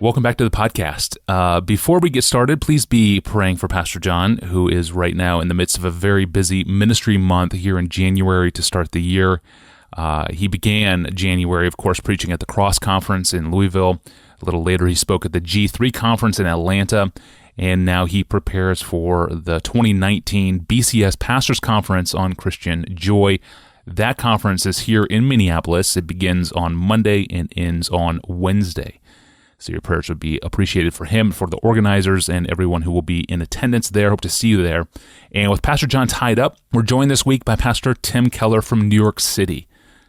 Welcome back to the podcast. Before we get started, please be praying for Pastor John, who is right now in the midst of a very busy ministry month here in January to start the year. He began January, of course, preaching at the Cross Conference in Louisville. A little later, he spoke at the G3 Conference in Atlanta, and now he prepares for the 2019 BCS Pastors Conference on Christian Joy. That conference is here in Minneapolis. It begins on Monday and ends on Wednesday. So your prayers would be appreciated for him, for the organizers, and everyone who will be in attendance there. Hope to see you there. And with Pastor John tied up, we're joined this week by Pastor Tim Keller from New York City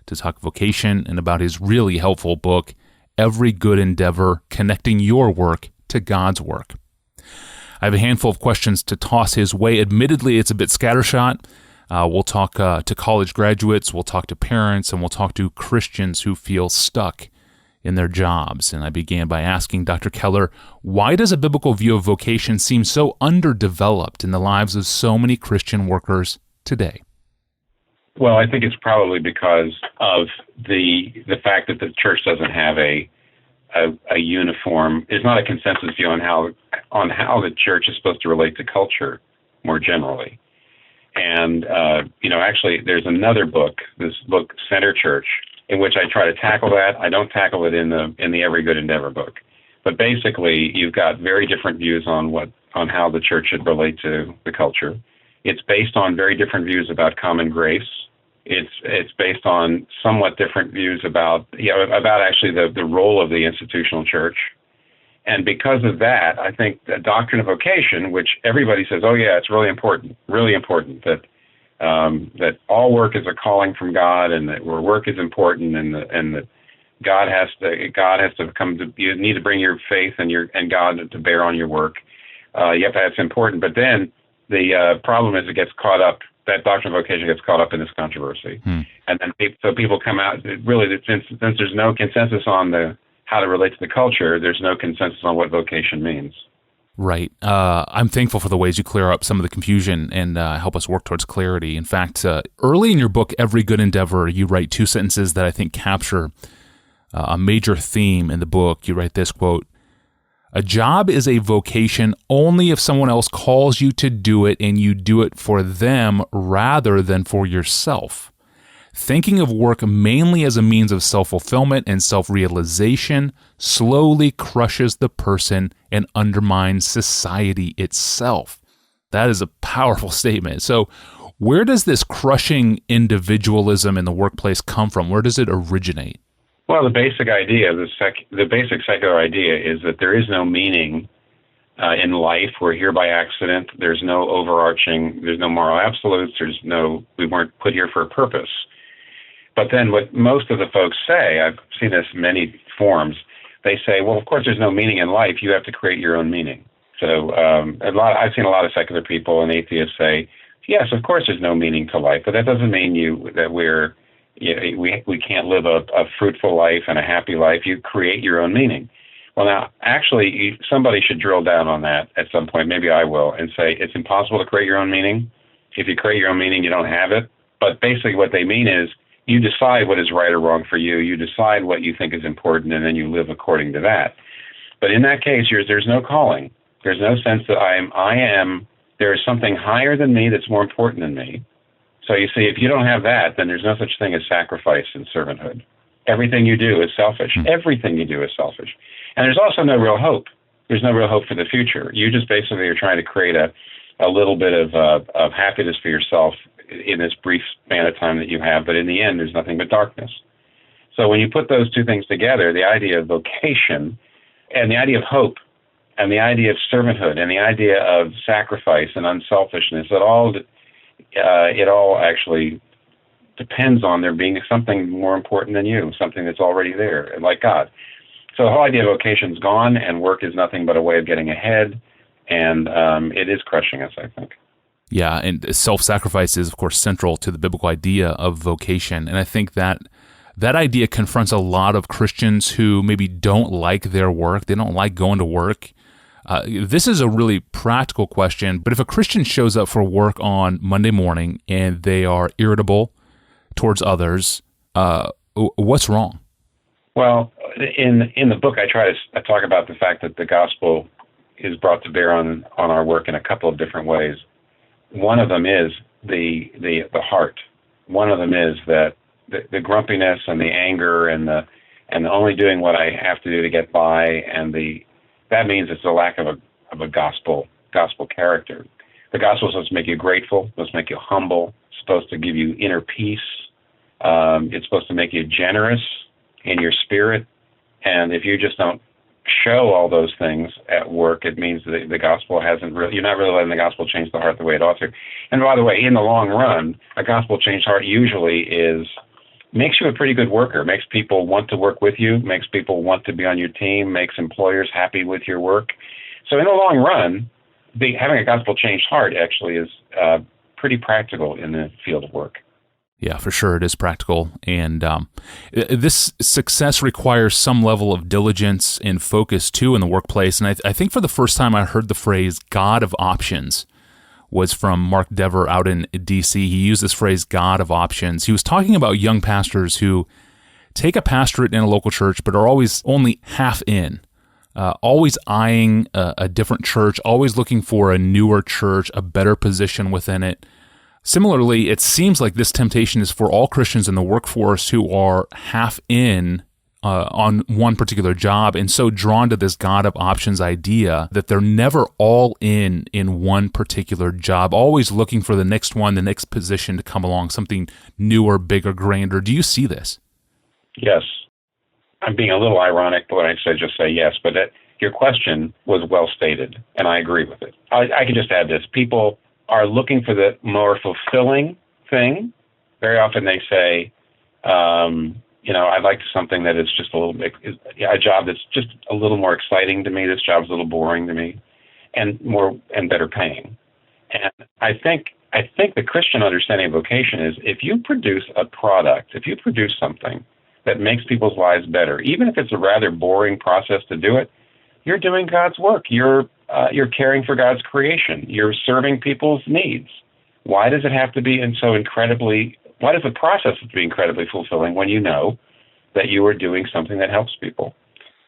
to talk vocation and about his really helpful book, Every Good Endeavor, Connecting Your Work to God's Work. I have a handful of questions to toss his way. Admittedly, it's a bit scattershot. We'll talk to college graduates, we'll talk to parents, and we'll talk to Christians who feel stuck in their jobs. And I began by asking Dr. Keller, why does a biblical view of vocation seem so underdeveloped in the lives of so many Christian workers today? Well, I think it's probably because of the fact that the church doesn't have a uniform, it's not a consensus view on how the church is supposed to relate to culture more generally. And, actually, there's another book, this book, Center Church, in which I try to tackle that. I don't tackle it in the Every Good Endeavor book. But basically, you've got very different views on how the church should relate to the culture. It's based on very different views about common grace. It's based on somewhat different views about actually the role of the institutional church. And because of that, I think the doctrine of vocation, which everybody says, oh yeah, it's really important that all work is a calling from God, and that where work is important, and that God has to come to, you need to bring your faith and God to bear on your work. That's important. But then the problem is that doctrine of vocation gets caught up in this controversy. And then so people come out, really, since there's no consensus on how to relate to the culture, there's no consensus on what vocation means. Right. I'm thankful for the ways you clear up some of the confusion and help us work towards clarity. In fact, early in your book, Every Good Endeavor, you write two sentences that I think capture a major theme in the book. You write this, quote, "A job is a vocation only if someone else calls you to do it and you do it for them rather than for yourself. Thinking of work mainly as a means of self-fulfillment and self-realization slowly crushes the person and undermines society itself." That is a powerful statement. So where does this crushing individualism in the workplace come from? Where does it originate? Well, the basic idea, the basic secular idea is that there is no meaning in life. We're here by accident. There's no overarching, there's no moral absolutes. We weren't put here for a purpose. But then what most of the folks say, I've seen this in many forms, they say, well, of course there's no meaning in life. You have to create your own meaning. So I've seen a lot of secular people and atheists say, yes, of course there's no meaning to life, but that doesn't mean that we can't live a fruitful life and a happy life. You create your own meaning. Well, now, actually, somebody should drill down on that at some point. Maybe I will, and say it's impossible to create your own meaning. If you create your own meaning, you don't have it. But basically what they mean is you decide what is right or wrong for you. You decide what you think is important, and then you live according to that. But in that case, there's no calling. There's no sense that there is something higher than me that's more important than me. So you see, if you don't have that, then there's no such thing as sacrifice and servanthood. Everything you do is selfish. Everything you do is selfish. And there's also no real hope. There's no real hope for the future. You just basically are trying to create a little bit of happiness for yourself in this brief span of time that you have, but in the end, there's nothing but darkness. So when you put those two things together, the idea of vocation and the idea of hope and the idea of servanthood and the idea of sacrifice and unselfishness, it all actually depends on there being something more important than you, something that's already there, like God. So the whole idea of vocation's gone, and work is nothing but a way of getting ahead, and it is crushing us, I think. Yeah, and self-sacrifice is, of course, central to the biblical idea of vocation. And I think that idea confronts a lot of Christians who maybe don't like their work. They don't like going to work. This is a really practical question, but if a Christian shows up for work on Monday morning and they are irritable towards others, what's wrong? Well, in the book, I talk about the fact that the gospel is brought to bear on our work in a couple of different ways. One of them is the heart. One of them is that the grumpiness and the anger and the only doing what I have to do to get by, and that means it's a lack of a gospel character. The gospel is supposed to make you grateful, supposed to make you humble, supposed to give you inner peace. It's supposed to make you generous in your spirit. And if you just don't show all those things at work, it means that the gospel you're not really letting the gospel change the heart the way it ought to. And by the way, in the long run, a gospel changed heart usually makes you a pretty good worker, makes people want to work with you, makes people want to be on your team, makes employers happy with your work. So in the long run, having a gospel changed heart actually is pretty practical in the field of work. Yeah, for sure, it is practical. And this success requires some level of diligence and focus, too, in the workplace. And I think for the first time I heard the phrase God of options was from Mark Dever out in D.C. He used this phrase, God of options. He was talking about young pastors who take a pastorate in a local church but are always only half in, always eyeing a different church, always looking for a newer church, a better position within it. Similarly, it seems like this temptation is for all Christians in the workforce who are half in on one particular job and so drawn to this God of options idea that they're never all in one particular job, always looking for the next one, the next position to come along, something newer, bigger, grander. Do you see this? Yes. I'm being a little ironic when I just say yes, but your question was well stated, and I agree with it. I can just add this. People are looking for the more fulfilling thing. Very often they say, I'd like something that is just a job that's just a little more exciting to me. This job's a little boring to me, and better paying. And I think the Christian understanding of vocation is if you produce a product, if you produce something that makes people's lives better, even if it's a rather boring process to do it, you're doing God's work. You're caring for God's creation. You're serving people's needs. Why does it have to be why does the process have to be incredibly fulfilling when you know that you are doing something that helps people?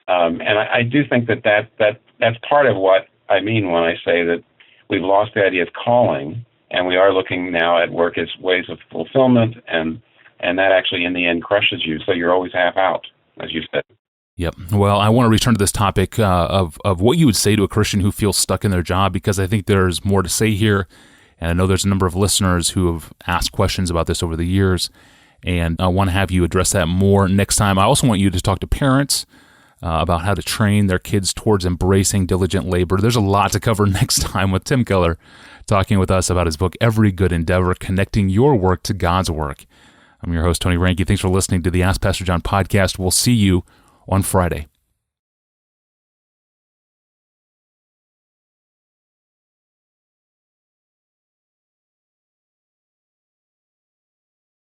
And I do think that's part of what I mean when I say that we've lost the idea of calling, and we are looking now at work as ways of fulfillment, and that actually in the end crushes you. So you're always half out, as you said. Yep. Well, I want to return to this topic of what you would say to a Christian who feels stuck in their job, because I think there's more to say here. And I know there's a number of listeners who have asked questions about this over the years, and I want to have you address that more next time. I also want you to talk to parents about how to train their kids towards embracing diligent labor. There's a lot to cover next time with Tim Keller talking with us about his book, Every Good Endeavor, Connecting Your Work to God's Work. I'm your host, Tony Reinke. Thanks for listening to the Ask Pastor John podcast. We'll see you on Friday.